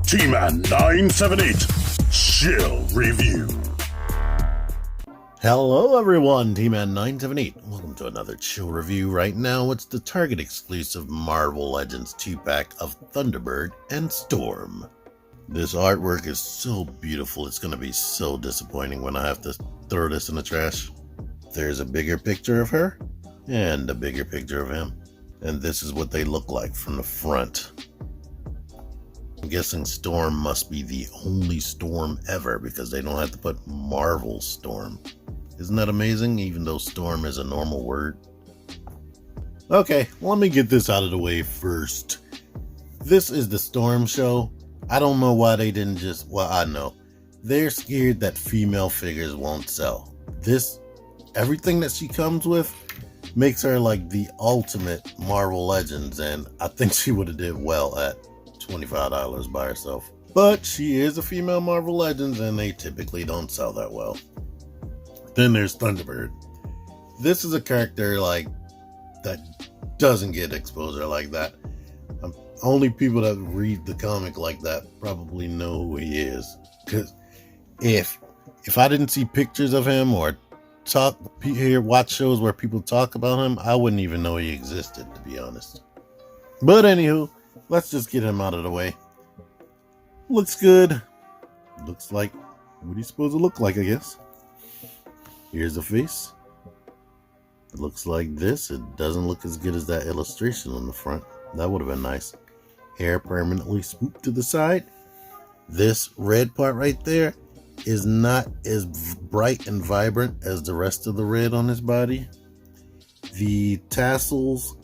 T-Man 978 Chill Review. Hello everyone, T-Man 978. Welcome to another chill review. Right now, it's the Target exclusive Marvel Legends 2-pack of Thunderbird and Storm. This artwork is so beautiful, it's going to be so disappointing when I have to throw this in the trash. There's a bigger picture of her and a bigger picture of him. And this is what they look like from the front. I'm guessing Storm must be the only Storm ever because they don't have to put Marvel Storm. Isn't that amazing, even though Storm is a normal word? Okay, let me get this out of the way first. This is the Storm show. I don't know why they didn't just, well, I know. They're scared that female figures won't sell. Everything that she comes with makes her like the ultimate Marvel Legends, and I think she would have did well at $25 by herself. But she is a female Marvel Legends, and they typically don't sell that well. Then there's Thunderbird. This is a character like that doesn't get exposure like that. Only people that read the comic like that probably know who he is. Because if I didn't see pictures of him or watch shows where people talk about him, I wouldn't even know he existed, to be honest. But anywho, let's just get him out of the way. Looks good. Looks like what he's supposed to look like, I guess. Here's the face. It looks like this. It doesn't look as good as that illustration on the front. That would have been nice. Hair permanently swooped to the side. This red part right there is not as bright and vibrant as the rest of the red on his body. The tassels,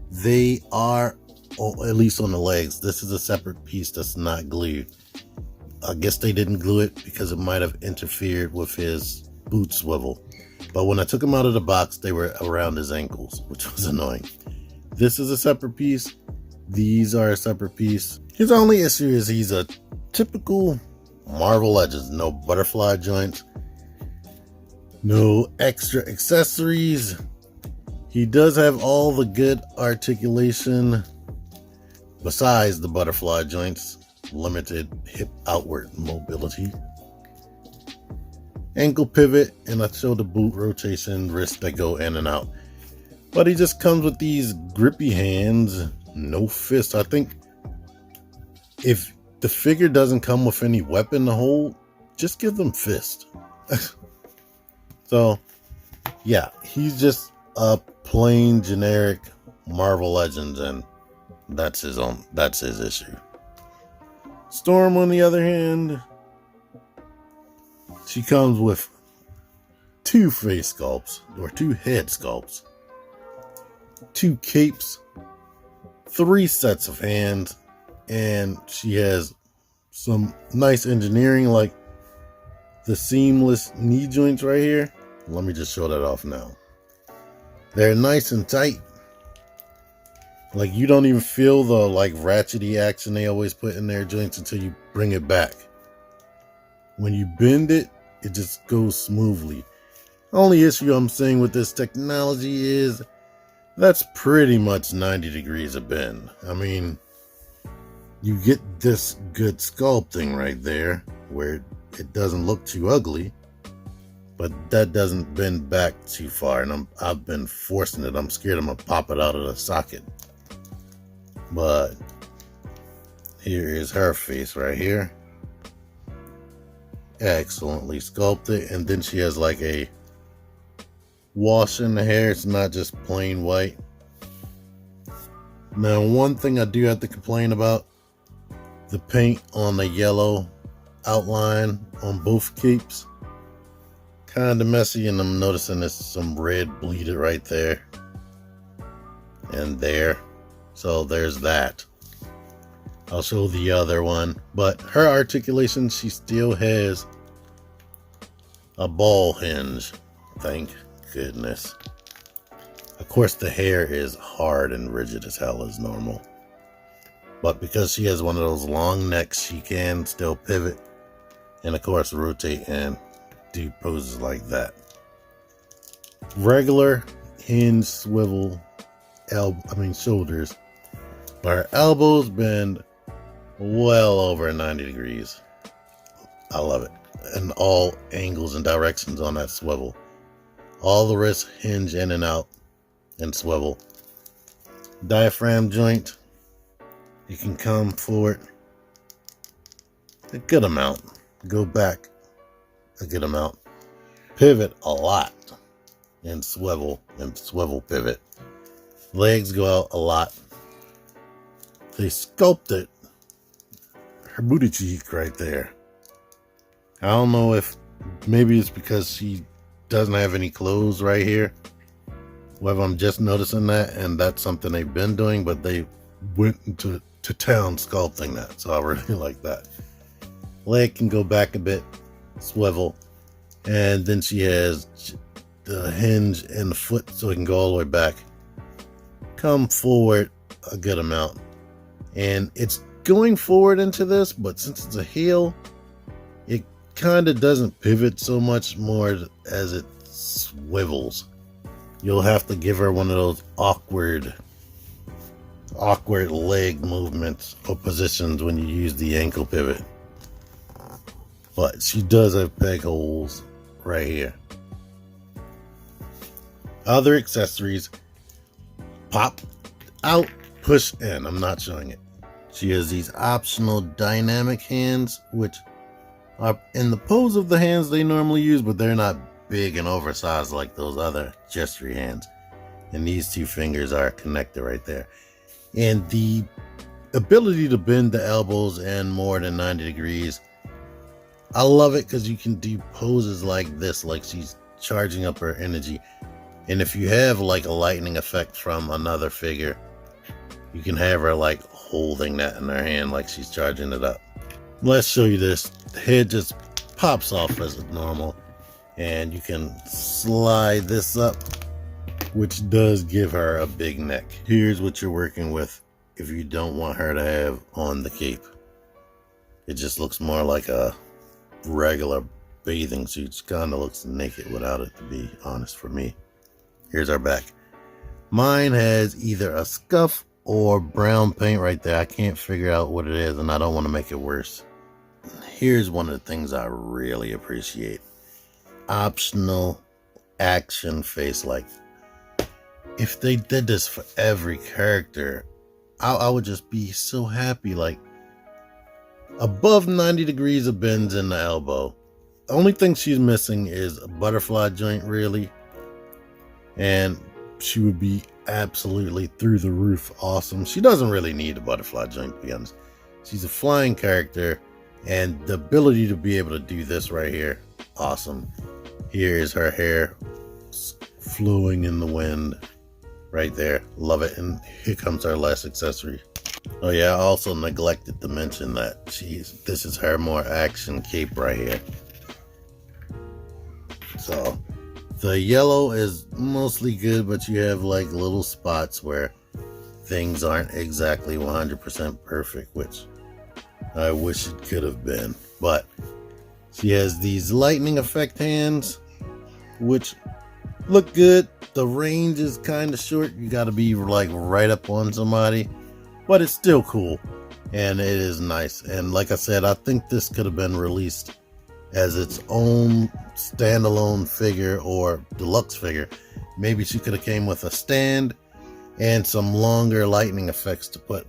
they are, at least on the legs, this is a separate piece that's not glued. I guess they didn't glue it because it might have interfered with his boot swivel. But when I took him out of the box, they were around his ankles, which was annoying. This is a separate piece. These are a separate piece. His only issue is he's a typical Marvel Legends. No butterfly joints. No extra accessories. He does have all the good articulation besides the butterfly joints. Limited hip outward mobility. Ankle pivot, and I show the boot rotation, wrists that go in and out. But he just comes with these grippy hands, no fist. I think if the figure doesn't come with any weapon to hold, just give them fist. So, yeah, he's just a plain generic Marvel Legends, and that's his issue. Storm, on the other hand, she comes with 2 face sculpts, or 2 head sculpts, 2 capes, 3 sets of hands, and she has some nice engineering like the seamless knee joints right here. Let me just show that off now. They're nice and tight. Like you don't even feel the like ratchety action they always put in their joints until you bring it back. When you bend it, it just goes smoothly. The only issue I'm seeing with this technology is that's pretty much 90 degrees of bend. I mean, you get this good sculpting right there where it doesn't look too ugly, but that doesn't bend back too far, and I've been forcing it. I'm scared I'm gonna pop it out of the socket. But here is her face right here. Excellently sculpted, and then she has like a wash in the hair. It's not just plain white. Now, one thing I do have to complain about, the paint on the yellow outline on both capes, kind of messy, and I'm noticing there's some red bleeded right there and there. So there's that. I'll show the other one, but her articulation, she still has a ball hinge, thank goodness. Of course, the hair is hard and rigid as hell as normal, but because she has one of those long necks, she can still pivot and of course rotate and do poses like that. Regular hinge swivel shoulders, but her elbows bend well over 90 degrees. I love it. And all angles and directions on that swivel. All the wrists hinge in and out and swivel. Diaphragm joint, you can come forward a good amount, go back a good amount, pivot a lot, and swivel pivot. Legs go out a lot. They sculpted her booty cheek right there. I don't know if maybe it's because she doesn't have any clothes right here, whether I'm just noticing that and that's something they've been doing, but they went into town sculpting that, so I really like that. Leg can go back a bit, swivel, and then she has the hinge in the foot so it can go all the way back. Come forward a good amount, and it's going forward into this, but since it's a heel, it kind of doesn't pivot so much more as it swivels. You'll have to give her one of those awkward leg movements or positions when you use the ankle pivot. But she does have peg holes right here. Other accessories: pop out, push in. I'm not showing it. She has these optional dynamic hands, which are in the pose of the hands they normally use, but they're not big and oversized like those other gestury hands. And these two fingers are connected right there. And the ability to bend the elbows in more than 90 degrees. I love it because you can do poses like this, like she's charging up her energy. And if you have like a lightning effect from another figure, you can have her like holding that in her hand like she's charging it up. Let's show you this. The head just pops off as normal, and you can slide this up, which does give her a big neck. Here's what you're working with if you don't want her to have on the cape. It just looks more like a regular bathing suit. She kind of looks naked without it, to be honest, for me. Here's our back. Mine has either a scuff or brown paint right there. I can't figure out what it is, and I don't want to make it worse. Here's one of the things I really appreciate. Optional action face. Like, if they did this for every character, I would just be so happy. Like, above 90 degrees of bends in the elbow. The only thing she's missing is a butterfly joint, really. And she would be absolutely through the roof awesome. She doesn't really need a butterfly joint, to be honest. She's a flying character, and the ability to be able to do this right here, awesome. Here is her hair flowing in the wind right there. Love it. And here comes our last accessory. Oh yeah, I also neglected to mention that this is her more action cape right here. So the yellow is mostly good, but you have like little spots where things aren't exactly 100% perfect, which I wish it could have been. But she has these lightning effect hands, which look good. The range is kind of short. You got to be like right up on somebody, but it's still cool, and it is nice. And like I said, I think this could have been released as its own standalone figure or deluxe figure. Maybe she could have came with a stand and some longer lightning effects to put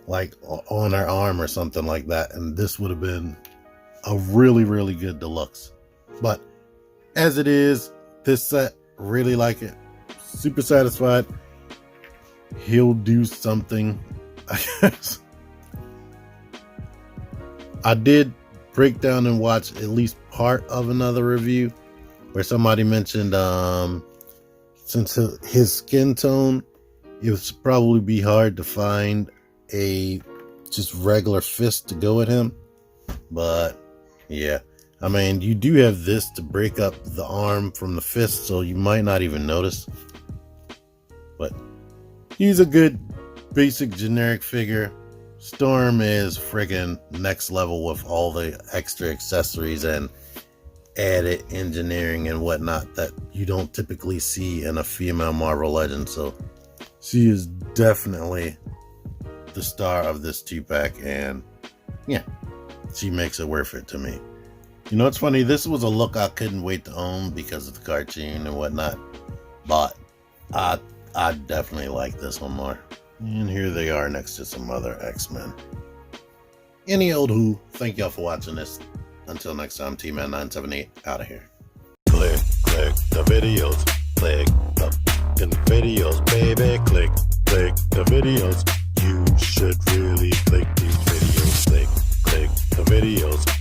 like on her arm or something like that, and this would have been a really, really good deluxe. But as it is, this set, really like it. Super satisfied. He'll do something, I guess. I did break down and watch at least part of another review where somebody mentioned since his skin tone, it would probably be hard to find a just regular fist to go with him. But yeah, I mean, you do have this to break up the arm from the fist, so you might not even notice. But he's a good basic generic figure. Storm is friggin' next level with all the extra accessories and added engineering and whatnot that you don't typically see in a female Marvel Legend. So she is definitely the star of this 2-pack, and yeah, she makes it worth it to me. You know, it's funny, this was a look I couldn't wait to own because of the cartoon and whatnot, but I definitely like this one more. And here they are next to some other X-Men. Any old who, thank y'all for watching this. Until next time, T-Man978, out of here. Click the videos. Click the fucking videos, baby. Click the videos. You should really click these videos. Click the videos.